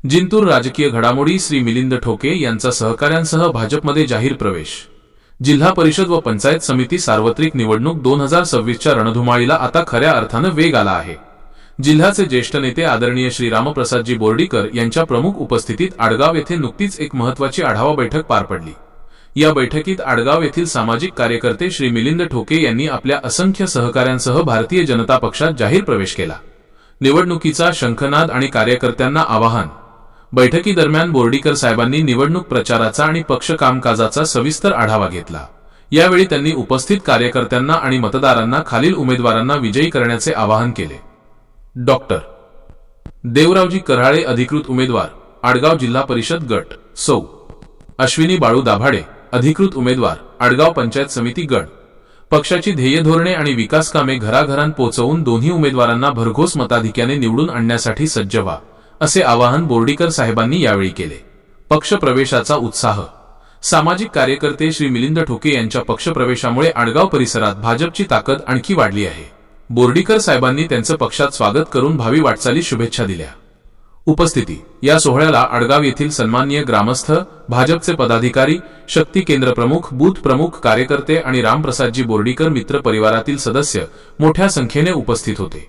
जिंतूर राजकीय घडामोडी श्री मिलिंद ठोके यांचा सहकाऱ्यांसह भाजपमध्ये जाहीर प्रवेश। जिल्हा परिषद व पंचायत समिती सार्वत्रिक निवडणूक 2026च्या रणधुमाळीला आता खऱ्या अर्थाने वेग आला आहे। जिल्ह्याचे ज्येष्ठ नेते आदरणीय श्री रामप्रसादजी बोर्डीकर यांच्या प्रमुख उपस्थितीत आडगाव येथे नुकतीच एक महत्त्वाची आढावा बैठक पार पडली। या बैठकीत आडगाव येथील सामाजिक कार्यकर्ते श्री मिलिंद ठोके यांनी आपल्या असंख्य सहकाऱ्यांसह भारतीय जनता पक्षात जाहीर प्रवेश केला। निवडणुकीचा शंखनाद आणि कार्यकर्त्यांना आवाहन। बैठकीदरम्यान बोर्डीकर साहेबांनी निवडणूक प्रचाराचा आणि पक्ष कामकाजाचा सविस्तर आढावा घेतला। यावेळी त्यांनी उपस्थित कार्यकर्त्यांना आणि मतदारांना खालील उमेदवारांना विजयी करण्याचे आवाहन केले। डॉक्टर देवरावजी कराळे अधिकृत उमेदवार आडगाव जिल्हा परिषद गट, सौ अश्विनी बाळू दाभाडे अधिकृत उमेदवार आडगाव पंचायत समिती गट। पक्षाची ध्येय धोरणे आणि विकास कामे घराघरांत पोहोचवून दोन्ही उमेदवारांना भरघोस मताधिक्याने निवडून आणण्यासाठी सज्ज व्हा, असे आवाहन बोर्डीकर साहेबांनी यावेळी केले। पक्ष प्रवेशाचा उत्साह। सामाजिक कार्यकर्ते श्री मिलिंद ठोके यांच्या पक्ष प्रवेशामुळे आडगाव परिसरात भाजपची ताकद आणखी वाढली आहे। बोर्डीकर साहेबांनी त्यांचे पक्षात स्वागत करून भावी वाटचालीस शुभेच्छा दिल्या। उपस्थिती। या सोहळ्याला आडगाव येथील सन्माननीय ग्रामस्थ, भाजपचे पदाधिकारी, शक्ती केंद्र प्रमुख, बूथ प्रमुख, कार्यकर्ते आणि रामप्रसादजी बोर्डीकर मित्र परिवारातील सदस्य मोठ्या संख्येने उपस्थित होते।